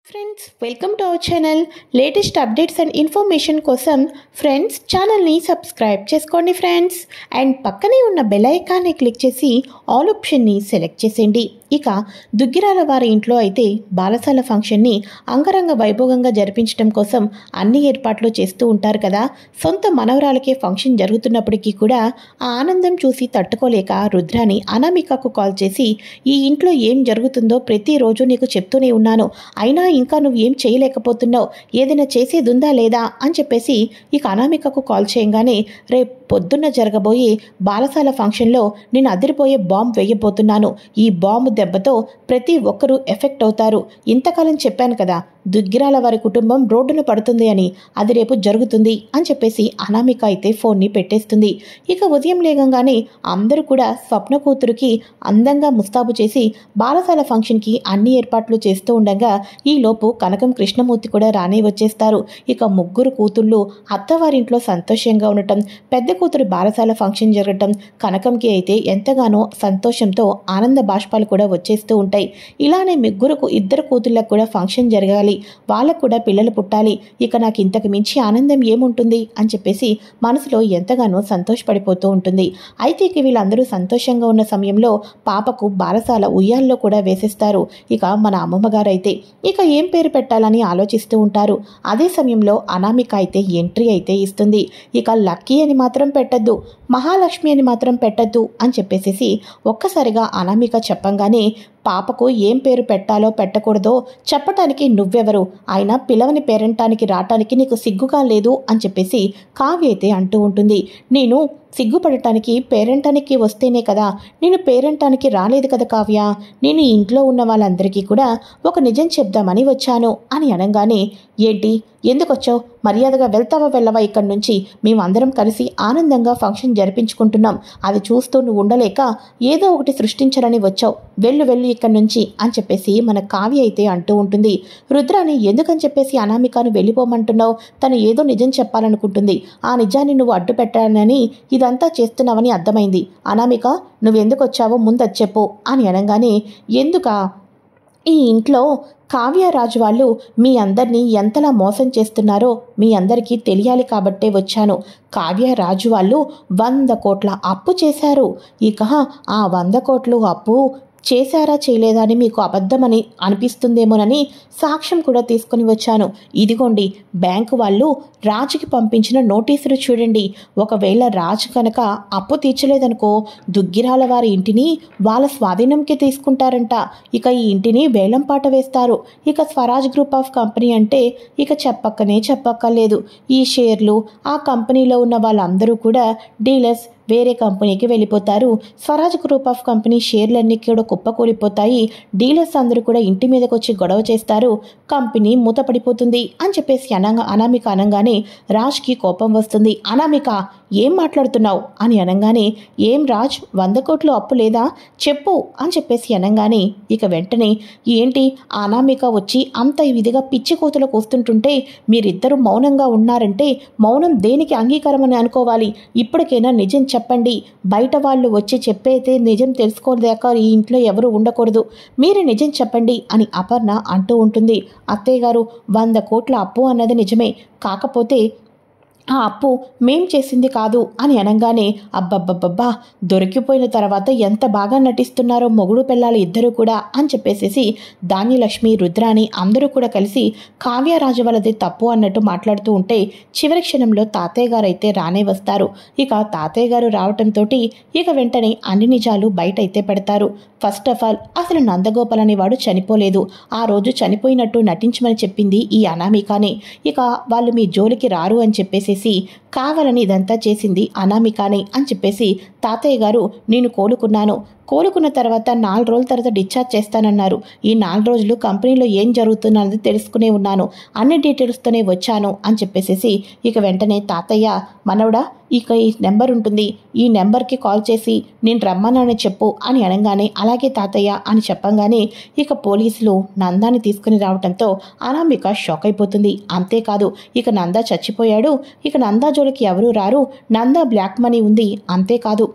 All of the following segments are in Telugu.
Friends, welcome to our channel. Latest updates and information కోసం ఫ్రెండ్స్ ఛానల్ని సబ్స్క్రైబ్ చేసుకోండి ఫ్రెండ్స్. అండ్ పక్కనే ఉన్న బెల్ ఐకాన్ని క్లిక్ చేసి ఆల్ ఆప్షన్ని సెలెక్ట్ చేసేయండి. ఇక దుగ్గిరాల వారి ఇంట్లో అయితే బాలసాల ఫంక్షన్ని అంగరంగ వైభవంగా జరిపించడం కోసం అన్ని ఏర్పాట్లు చేస్తూ ఉంటారు కదా. సొంత మనవరాలకే ఫంక్షన్ జరుగుతున్నప్పటికీ కూడా ఆ ఆనందం చూసి తట్టుకోలేక రుద్రాని అనామికకు కాల్ చేసి, ఈ ఇంట్లో ఏం జరుగుతుందో ప్రతిరోజు నీకు చెప్తూనే ఉన్నాను, అయినా ఇంకా నువ్వు ఏం చేయలేకపోతున్నావు, ఏదైనా చేసేదుందా లేదా అని చెప్పేసి ఇక అనామికకు కాల్ చేయగానే, రేపు పొద్దున్న జరగబోయే బాలసాల ఫంక్షన్లో నేను అదిరిపోయే బాంబు వేయబోతున్నాను, ఈ బాంబు దెబ్బతో ప్రతి ఒక్కరూ ఎఫెక్ట్ అవుతారు, ఇంతకాలం చెప్పాను కదా దుగ్గిరాల వారి కుటుంబం రోడ్డున పడుతుంది అని, అది రేపు జరుగుతుంది అని చెప్పేసి అనామిక అయితే ఫోన్ని పెట్టేస్తుంది. ఇక ఉదయం లేగంగానే అందరూ కూడా స్వప్న కూతురుకి అందంగా ముస్తాబు చేసి బాలసాల ఫంక్షన్కి అన్ని ఏర్పాట్లు చేస్తూ ఉండగా ఈలోపు కనకం కృష్ణమూర్తి కూడా రానే వచ్చేస్తారు. ఇక ముగ్గురు కూతుళ్ళు అత్తవారింట్లో సంతోషంగా ఉండటం, పెద్ద కూతురు బాలసాల ఫంక్షన్ జరగటం, కనకంకి అయితే ఎంతగానో సంతోషంతో ఆనంద బాష్పాలు కూడా వచ్చేస్తూ ఉంటాయి. ఇలానే ఇద్దరు కూతుళ్ళకు కూడా ఫంక్షన్ జరగాలి, వాళ్ళకు కూడా పిల్లలు పుట్టాలి, ఇక నాకు ఇంతకు మించి ఆనందం ఏముంటుంది అని చెప్పేసి మనసులో ఎంతగానో సంతోషపడిపోతూ ఉంటుంది. అయితే ఇక వీళ్ళందరూ సంతోషంగా ఉన్న సమయంలో పాపకు బాలసాల ఉయ్యాల్లో కూడా వేసేస్తారు. ఇక మన అమ్మమ్మగారు అయితే ఇక ఏం పేరు పెట్టాలని ఆలోచిస్తూ ఉంటారు. అదే సమయంలో అనామిక అయితే ఎంట్రీ అయితే ఇస్తుంది. ఇక లక్కీ అని మాత్రం పెట్టద్దు, మహాలక్ష్మి అని మాత్రం పెట్టద్దు అని చెప్పేసి ఒక్కసారిగా అనామిక చెప్పంగానే, పాపకు ఏం పేరు పెట్టాలో పెట్టకూడదో చెప్పటానికి నువ్వెవరు, ఆయన పిలవని పేరంటానికి రావటానికి నీకు సిగ్గుగా లేదు అని చెప్పేసి కావ్య అయితే అంటూ ఉంటుంది. నేను సిగ్గుపడటానికి పేరెంటానికి వస్తేనే కదా, నేను పేరెంటానికి రాలేదు కదా కావ్య, నేను ఇంట్లో ఉన్న వాళ్ళందరికీ కూడా ఒక నిజం చెప్దామని వచ్చాను అని అనగానే, ఏంటి ఎందుకు వచ్చావు, మర్యాదగా వెళ్తావా వెళ్ళవా ఇక్కడి నుంచి, మేమందరం కలిసి ఆనందంగా ఫంక్షన్ జరిపించుకుంటున్నాం, అది చూస్తూ నువ్వు ఉండలేక ఏదో ఒకటి సృష్టించాలని వచ్చావు, వెళ్ళు ఇక్కడి నుంచి అని చెప్పేసి మన కావ్య అయితే అంటూ ఉంటుంది. రుద్రాని ఎందుకని చెప్పేసి అనామికను వెళ్ళిపోమంటున్నావు, తను ఏదో నిజం చెప్పాలనుకుంటుంది, ఆ నిజాన్ని నువ్వు అడ్డు పెట్టాలని ఇదంతా చేస్తున్నావని అర్థమైంది, అనామిక నువ్వెందుకు వచ్చావో ముందు చెప్పు అని అనగానే, ఎందుకా ఈ ఇంట్లో కావ్యరాజు వాళ్ళు మీ అందరినీ ఎంతలా మోసం చేస్తున్నారో మీ అందరికీ తెలియాలి కాబట్టే వచ్చాను. కావ్యరాజు వాళ్ళు 100 కోట్ల అప్పు చేశారు, ఇక ఆ 100 కోట్లు అప్పు చేశారా చేయలేదా అని మీకు అబద్ధమని అనిపిస్తుందేమోనని సాక్ష్యం కూడా తీసుకుని వచ్చాను. ఇదిగోండి బ్యాంకు వాళ్ళు రాజుకి పంపించిన నోటీసులు చూడండి, ఒకవేళ రాజు కనుక అప్పు తీర్చలేదనుకో దుగ్గిరాల వారి ఇంటిని వాళ్ళ స్వాధీనంకి తీసుకుంటారంట, ఇక ఈ ఇంటిని వేలంపాట వేస్తారు. ఇక స్వరాజ్ గ్రూప్ ఆఫ్ కంపెనీ అంటే ఇక చెప్పక్కర్లేదు, ఈ షేర్లు ఆ కంపెనీలో ఉన్న వాళ్ళందరూ కూడా డీలర్స్ వేరే కంపెనీకి వెళ్ళిపోతారు, స్వరాజ్ గ్రూప్ ఆఫ్ కంపెనీ షేర్లన్నీ కూడా కుప్పకూలిపోతాయి, డీలర్స్ అందరూ కూడా ఇంటి మీదకి వచ్చి గొడవ చేస్తారు, కంపెనీ మూతపడిపోతుంది అని చెప్పేసి అనామిక అనగానే రాజ్కి కోపం వస్తుంది. అనామిక ఏం మాట్లాడుతున్నావు అని అనగానే, ఏం రాజ్ 100 కోట్లు అప్పు లేదా చెప్పు అని చెప్పేసి అనగానే ఇక వెంటనే, ఏంటి అనామిక వచ్చి అంత విధిగా పిచ్చి కోతులకు వస్తుంటుంటే మీరిద్దరూ మౌనంగా ఉన్నారంటే మౌనం దేనికి అంగీకారం అని అనుకోవాలి, ఇప్పటికైనా నిజం చెప్పండి, బయట వాళ్ళు వచ్చి చెప్పైతే నిజం తెలుసుకోలేక ఈ ఇంట్లో ఎవరు ఉండకూడదు, మీరే నిజం చెప్పండి అని అపర్ణ అంటూ ఉంటుంది. అత్తయ్య గారు 100 కోట్ల అప్పు అన్నది నిజమే, కాకపోతే ఆ అప్పు మేం చేసింది కాదు అని అనగానే, అబ్బబ్బబ్బబ్బా దొరికిపోయిన తర్వాత ఎంత బాగా నటిస్తున్నారో మొగుడు పిల్లలు ఇద్దరు కూడా అని చెప్పేసి ధాన్యలక్ష్మి రుద్రాని అందరూ కూడా కలిసి కావ్యరాజు వాళ్ళది తప్పు అన్నట్టు మాట్లాడుతూ ఉంటే చివరి క్షణంలో తాతయ్య గారు అయితే రానే వస్తారు. ఇక తాతయ్య గారు రావటంతో ఇక వెంటనే అన్ని నిజాలు బయట అయితే పెడతారు. ఫస్ట్ ఆఫ్ ఆల్ అసలు నందగోపాల్ అనేవాడు చనిపోలేదు, ఆ రోజు చనిపోయినట్టు నటించమని చెప్పింది ఈ అనామికానే, ఇక వాళ్ళు మీ జోలికి రారు అని చెప్పేసి కావాలని ఇదంతా చేసింది అనామికానే అని చెప్పేసి తాతయ్య గారు నేను కోలుకున్న తర్వాత 4 రోజుల తర్వాత డిశ్చార్జ్ చేస్తానన్నారు, ఈ 4 రోజులు కంపెనీలో ఏం జరుగుతున్నది తెలుసుకునే ఉన్నాను, అన్ని డీటెయిల్స్తోనే వచ్చాను అని చెప్పేసి ఇక వెంటనే తాతయ్య, మనవడా ఇక ఈ నెంబర్ ఉంటుంది, ఈ నెంబర్కి కాల్ చేసి నేను రమ్మనని చెప్పు అని అనగానే, అలాగే తాతయ్య అని చెప్పంగానే ఇక పోలీసులు నందాని తీసుకుని రావడంతో అనామిక షాక్ అయిపోతుంది. అంతేకాదు ఇక నందా చచ్చిపోయాడు, ఇక నందా జోలికి ఎవరూ రారు, నందా బ్లాక్ మనీ ఉంది, అంతేకాదు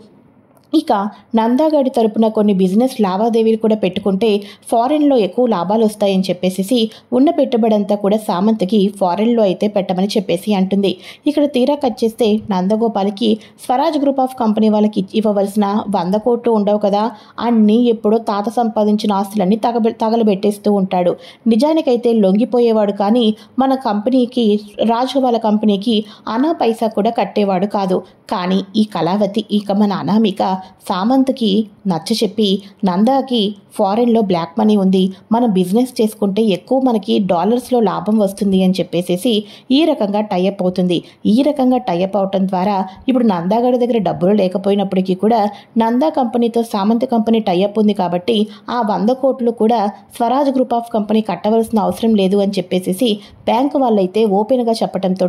ఇక నందాగడి తరపున కొన్ని బిజినెస్ లావాదేవీలు కూడా పెట్టుకుంటే ఫారెన్లో ఎక్కువ లాభాలు వస్తాయని చెప్పేసి ఉన్న పెట్టుబడి అంతా కూడా సామంత్కి ఫారెన్లో అయితే పెట్టమని చెప్పేసి అంటుంది. ఇక్కడ తీరా కట్ చేస్తే నందగోపాల్కి స్వరాజ్ గ్రూప్ ఆఫ్ కంపెనీ వాళ్ళకి ఇవ్వవలసిన 100 కోట్లు ఉండవు కదా, అన్నీ ఎప్పుడో తాత సంపాదించిన ఆస్తులన్నీ తగలబెట్టేస్తూ ఉంటాడు. నిజానికైతే లొంగిపోయేవాడు, కానీ మన కంపెనీకి, రాజు వాళ్ళ కంపెనీకి అనా పైసా కూడా కట్టేవాడు కాదు. కానీ ఈ కళావతి, ఇక మన అనామిక సామంత్కి నచ్చ చెప్పి నందాకి ఫారెన్లో బ్లాక్ మనీ ఉంది, మనం బిజినెస్ చేసుకుంటే ఎక్కువ మనకి డాలర్స్లో లాభం వస్తుంది అని చెప్పేసి ఈ రకంగా టైఅప్ అవుతుంది. ఈ రకంగా టైఅప్ అవటం ద్వారా ఇప్పుడు నందాగడి దగ్గర డబ్బులు లేకపోయినప్పటికీ కూడా నందా కంపెనీతో సామంత్ కంపెనీ టైఅప్ ఉంది కాబట్టి ఆ 100 కోట్లు కూడా స్వరాజ్ గ్రూప్ ఆఫ్ కంపెనీ కట్టవలసిన అవసరం లేదు అని చెప్పేసి బ్యాంకు వాళ్ళైతే ఓపెన్గా చెప్పడంతో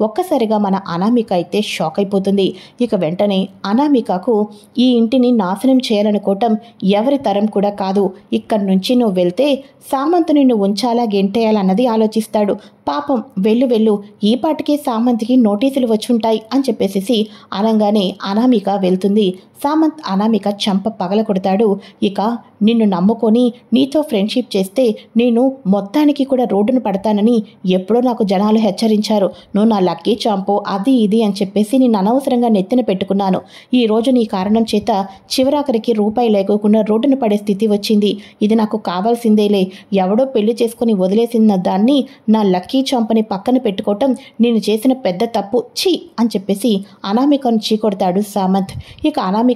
ఒక్కసారిగా మన అనామిక అయితే షాక్ అయిపోతుంది. ఇక వెంటనే అనామికకు ఈ ఇంటిని నాశనం చేయాలనుకోవటం ఎవరి తరం కూడా కాదు, ఇక్కడి నుంచి నువ్వు వెళ్తే సామంత్ నిన్ను ఉంచాలా గెంటేయాలన్నది ఆలోచిస్తాడు, పాపం వెళ్ళు, ఈ పాటికే సామంత్కి నోటీసులు వచ్చుంటాయి అని చెప్పేసి అనగానే అనామిక వెళ్తుంది. సామంత్ అనామిక చంప పగల కొడతాడు. ఇక నిన్ను నమ్ముకొని నీతో ఫ్రెండ్షిప్ చేస్తే నేను మొత్తానికి కూడా రోడ్డును పడతానని ఎప్పుడో నాకు జనాలు హెచ్చరించారు, నువ్వు నా లక్కీ చాంపో అది ఇది అని చెప్పేసి నేను అనవసరంగా నెత్తిన పెట్టుకున్నాను. ఈ రోజు నీ కారణం చేత చివరాఖరికి రూపాయి లేకోకుండా రోడ్డును పడే స్థితి వచ్చింది. ఇది నాకు కావాల్సిందేలే, ఎవడో పెళ్లి చేసుకుని వదిలేసిన దాన్ని నా లక్కీ చంపని పక్కన పెట్టుకోవటం నేను చేసిన పెద్ద తప్పు, ఛీ అని చెప్పేసి అనామికను చీకొడతాడు సామంత్. ఇక అనామిక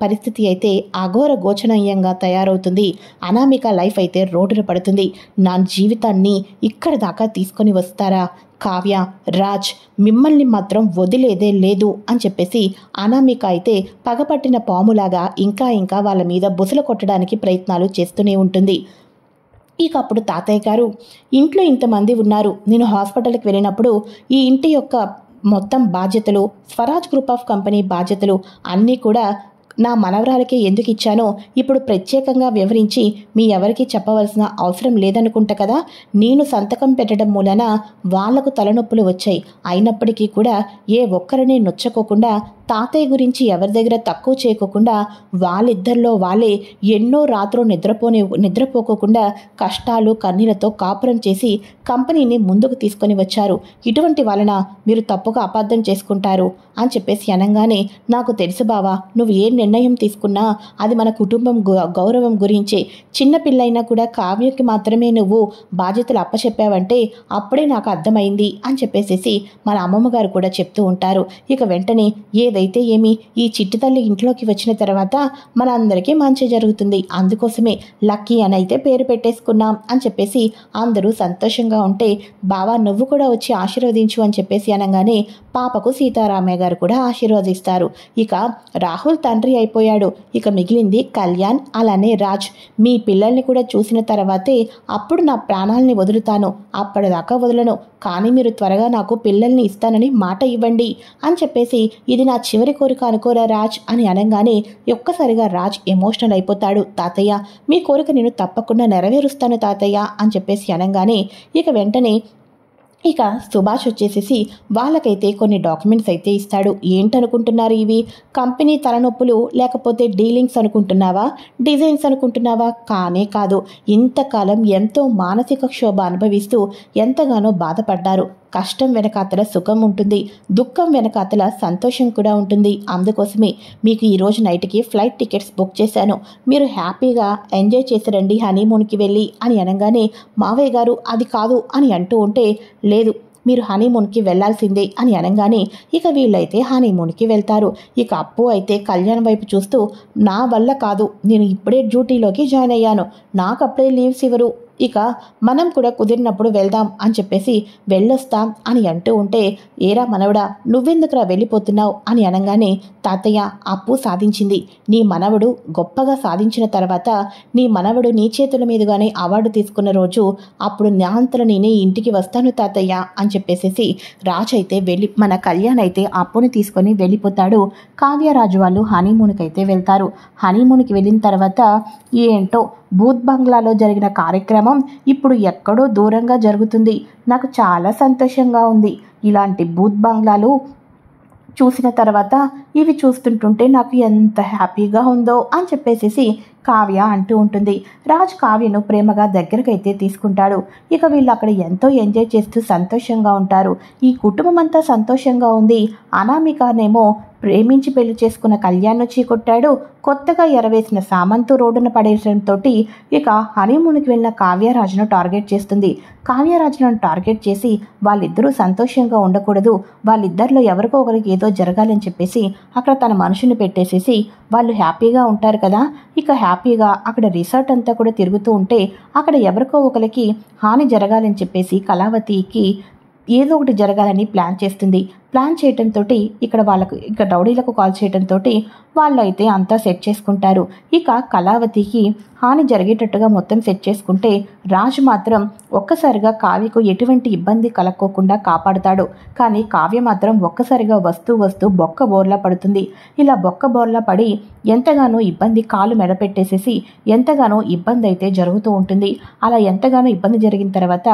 పరిస్థితి అయితే అఘోర గోచనీయంగా తయారవుతుంది. అనామిక లైఫ్ అయితే రోడ్డున పడుతుంది. నా జీవితాన్ని ఇక్కడ దాకా తీసుకొని వస్తారా కావ్య, రాజ్, మిమ్మల్ని మాత్రం వదిలేదే లేదు అని చెప్పేసి అనామిక అయితే పగపట్టిన పాములాగా ఇంకా వాళ్ళ మీద బుసలు కొట్టడానికి ప్రయత్నాలు చేస్తూనే ఉంటుంది. ఇక అప్పుడు తాతయ్య గారు, ఇంట్లో ఇంతమంది ఉన్నారు, నేను హాస్పిటల్కి వెళ్ళినప్పుడు ఈ ఇంటి యొక్క మొత్తం బాధ్యతలు, స్వరాజ్ గ్రూప్ ఆఫ్ కంపెనీ బాధ్యతలు అన్నీ కూడా నా మనవరాలకే ఎందుకు ఇచ్చానో ఇప్పుడు ప్రత్యేకంగా వివరించి మీ ఎవరికి చెప్పవలసిన అవసరం లేదనుకుంటా కదా. నేను సంతకం పెట్టడం మూలన వాళ్లకు తలనొప్పులు వచ్చాయి, అయినప్పటికీ కూడా ఏ ఒక్కరిని నొచ్చకోకుండా తాతయ్య గురించి ఎవరి దగ్గర తక్కువ చేయకోకుండా వాళ్ళిద్దరిలో వాళ్ళే ఎన్నో రాత్రులు నిద్రపోకోకుండా కష్టాలు కన్నీళ్లతో కాపురం చేసి కంపెనీని ముందుకు తీసుకొని వచ్చారు. ఇటువంటి వలన మీరు తప్పుగా అపార్థం చేసుకుంటారు అని చెప్పేసి అనగానే, నాకు తెలుసు బావా, నువ్వు ఏ నిర్ణయం తీసుకున్నా అది మన కుటుంబం గౌరవం గురించే. చిన్నపిల్లైనా కూడా కావ్యకి మాత్రమే నువ్వు బాధ్యతలు అప్పచెప్పావంటే అప్పుడే నాకు అర్థమైంది అని చెప్పేసి మన అమ్మమ్మగారు కూడా చెప్తూ ఉంటారు. ఇక వెంటనే ఏదైతే ఏమి, ఈ చిట్టి తల్లి ఇంట్లోకి వచ్చిన తర్వాత మన అందరికీ మంచి జరుగుతుంది, అందుకోసమే లక్కీ అని అయితే పేరు పెట్టేసుకున్నాం అని చెప్పేసి అందరూ సంతోషంగా ఉంటే, బావా నువ్వు కూడా వచ్చి ఆశీర్వదించు అని చెప్పేసి అనగానే పాపకు సీతారామయ్య గారు కూడా ఆశీర్వదిస్తారు. ఇక రాహుల్ తండ్రి అయిపోయాడు, ఇక మిగిలింది కళ్యాణ్ అలానే రాజ్. మీ పిల్లల్ని కూడా చూసిన తర్వాతే అప్పుడు నా ప్రాణాలని వదులుతాను, అప్పటిదాకా వదలను, కానీ మీరు త్వరగా నాకు పిల్లల్ని ఇస్తానని మాట ఇవ్వండి అని చెప్పేసి ఇది నా చివరి కోరిక అనుకోరా రాజ్ అని అనగానే ఒక్కసారిగా రాజ్ ఎమోషనల్ అయిపోతాడు. తాతయ్య మీ కోరిక నేను తప్పకుండా నెరవేరుస్తాను తాతయ్య అని చెప్పేసి అనగానే ఇక వెంటనే ఇక సుభాష్ వచ్చేసేసి వాళ్ళకైతే కొన్ని డాక్యుమెంట్స్ అయితే ఇస్తాడు. ఏంటనుకుంటున్నారు ఇవి? కంపెనీ తలనొప్పులు లేకపోతే డీలింగ్స్ అనుకుంటున్నావా, డిజైన్స్ అనుకుంటున్నావా? కానే కాదు. ఇంతకాలం ఎంతో మానసిక క్షోభ అనుభవిస్తూ ఎంతగానో బాధపడ్డారు. కష్టం వెనకాతల సుఖం ఉంటుంది, దుఃఖం వెనకాతల సంతోషం కూడా ఉంటుంది. అందుకోసమే మీకు ఈరోజు నైట్కి ఫ్లైట్ టికెట్స్ బుక్ చేశాను, మీరు హ్యాపీగా ఎంజాయ్ చేసిరండి హనీమూన్కి వెళ్ళి అని అనగానే మావయ్య గారు అది కాదు అని అంటూ ఉంటే, లేదు మీరు హనీమూన్కి వెళ్లాల్సిందే అని అనగానే ఇక వీళ్ళైతే హనీమూన్కి వెళ్తారు. ఇక అప్పు అయితే కళ్యాణ్ వైపు చూస్తూ, నా వల్ల కాదు, నేను ఇప్పుడే డ్యూటీలోకి జాయిన్ అయ్యాను, నాకు అప్పుడే లీవ్స్ ఇవ్వరు, ఇక మనం కూడా కుదిరినప్పుడు వెళ్దాం అని చెప్పేసి వెళ్ళొస్తాం అని అంటూ ఉంటే, ఏరా మనవడా నువ్వెందుకురా వెళ్ళిపోతున్నావు అని అనగానే, తాతయ్య అప్పు సాధించింది, నీ మనవడు గొప్పగా సాధించిన తర్వాత నీ మనవడు నీ చేతుల మీదుగానే అవార్డు తీసుకున్న రోజు అప్పుడు నా అంతలో నేనే ఇంటికి వస్తాను తాతయ్య అని చెప్పేసి రాజ్ అయితే మన కళ్యాణ్ అయితే అప్పుని తీసుకొని వెళ్ళిపోతాడు. కావ్యరాజు వాళ్ళు హనీమూన్కి అయితే వెళ్తారు. హనీమూన్కి వెళ్ళిన తర్వాత ఏంటో భూత్ బంగ్లాలో జరిగిన కార్యక్రమం ఇప్పుడు ఎక్కడో దూరంగా జరుగుతుంది. నాకు చాలా సంతోషంగా ఉంది. ఇలాంటి భూత్ బంగ్లాలు చూసిన తర్వాత ఇవి చూస్తుంటుంటే నాకు ఎంత హ్యాపీగా ఉందో అని చెప్పేసేసి కావ్య అంటూ ఉంటుంది. రాజ్ కావ్యను ప్రేమగా దగ్గరకైతే తీసుకుంటాడు. ఇక వీళ్ళు అక్కడ ఎంతో ఎంజాయ్ చేస్తూ సంతోషంగా ఉంటారు. ఈ కుటుంబం అంతా సంతోషంగా ఉంది. అనామికనేమో ప్రేమించి పెళ్లి చేసుకున్న కళ్యాణ్ను చీకొట్టాడు. కొత్తగా ఎరవేసిన సామంతు రోడ్డున పడేయడంతో ఇక హనీమూన్కి వెళ్ళిన కావ్యరాజును టార్గెట్ చేస్తుంది. కావ్యరాజును టార్గెట్ చేసి వాళ్ళిద్దరూ సంతోషంగా ఉండకూడదు, వాళ్ళిద్దరిలో ఎవరికో ఒకరికి ఏదో జరగాలని చెప్పేసి అక్కడ తన మనుషుని పెట్టేసేసి వాళ్ళు హ్యాపీగా ఉంటారు కదా. ఇక హ్యాపీగా అక్కడ రిసార్ట్ అంతా కూడా తిరుగుతూ ఉంటే అక్కడ ఎవరికో ఒకరికి హాని జరగాలని చెప్పేసి కళావతికి ఏదో ఒకటి జరగాలని ప్లాన్ చేస్తుంది. ప్లాన్ చేయడంతో ఇక రౌడీలకు కాల్ చేయడంతో వాళ్ళు అయితే అంతా సెట్ చేసుకుంటారు. ఇక కళావతికి హాని జరిగేటట్టుగా మొత్తం సెట్ చేసుకుంటే రాజు మాత్రం ఒక్కసారిగా కావ్యకు ఎటువంటి ఇబ్బంది కలక్కోకుండా కాపాడుతాడు. కానీ కావ్య మాత్రం ఒక్కసారిగా వస్తూ బొక్క బోర్లా పడుతుంది. ఇలా బొక్క బోర్లా పడి ఎంతగానో ఇబ్బంది, కాలు మెడపెట్టేసేసి ఎంతగానో ఇబ్బంది అయితే జరుగుతూ ఉంటుంది. అలా ఎంతగానో ఇబ్బంది జరిగిన తర్వాత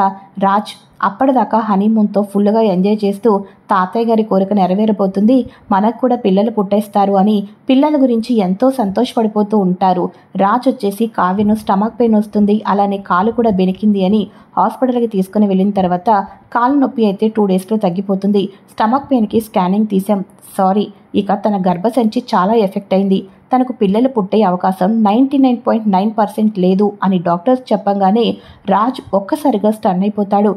రాజ్ అప్పటిదాకా హనీమూన్తో ఫుల్గా ఎంజాయ్ చేస్తూ తాతయ్య గారి కోరిక నెరవేరబోతుంది, మనకు కూడా పిల్లలు పుట్టేస్తారు అని పిల్లల గురించి ఎంతో సంతోషపడిపోతూ ఉంటారు. రాజ్ వచ్చేసి కావ్యను స్టమక్ పెయిన్ వస్తుంది, అలానే కాలు కూడా బెనికింది అని హాస్పిటల్కి తీసుకుని వెళ్ళిన తర్వాత కాలు నొప్పి అయితే 2 డేస్లో తగ్గిపోతుంది. స్టమక్ పెయిన్కి స్కానింగ్ తీసాం, సారీ ఇక తన గర్భసంచి చాలా ఎఫెక్ట్ అయింది, తనకు పిల్లలు పుట్టే అవకాశం 99.9% లేదు అని డాక్టర్స్ చెప్పంగానే రాజ్ ఒక్కసారిగా స్టన్ అయిపోతాడు.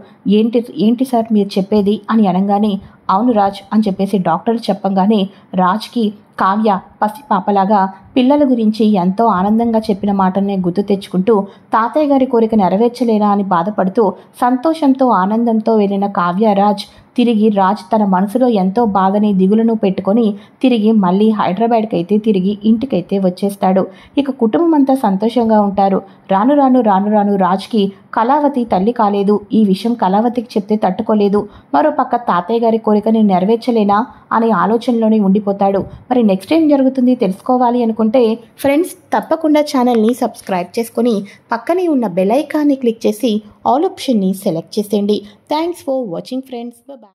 ఏంటి సార్ మీరు చెప్పేది అని అనగానే అవును రాజ్ అని చెప్పేసి డాక్టర్లు చెప్పంగానే రాజ్కి కావ్య పసిపాపలాగా పిల్లల గురించి ఎంతో ఆనందంగా చెప్పిన మాటనే గుర్తు తెచ్చుకుంటూ తాతయ్య గారి కోరిక నెరవేర్చలేనా అని బాధపడుతూ సంతోషంతో ఆనందంతో వెళ్ళిన కావ్యరాజ్ తిరిగి రాజ్ తన మనసులో ఎంతో బాధని దిగులను పెట్టుకొని తిరిగి మళ్ళీ హైదరాబాద్కి అయితే తిరిగి ఇంటికైతే వచ్చేస్తాడు. ఇక కుటుంబం అంతా సంతోషంగా ఉంటారు. రాను రాను రాజ్కి కళావతి తల్లి కాలేదు, ఈ విషయం కళావతికి చెప్తే తట్టుకోలేదు, మరోపక్క తాతయ్య గారి కోరికని నెరవేర్చలేనా అనే ఆలోచనలోనే ఉండిపోతాడు. మరి నెక్స్ట్ ఏం జరుగుతుంది తెలుసుకోవాలి అనుకుంటే ఫ్రెండ్స్ తప్పకుండా ఛానల్ని సబ్స్క్రైబ్ చేసుకొని పక్కనే ఉన్న బెల్ ఐకాన్ని క్లిక్ చేసి ఆల్ ఆప్షన్ని సెలెక్ట్ చేసేయండి. Thanks for watching friends. Bye.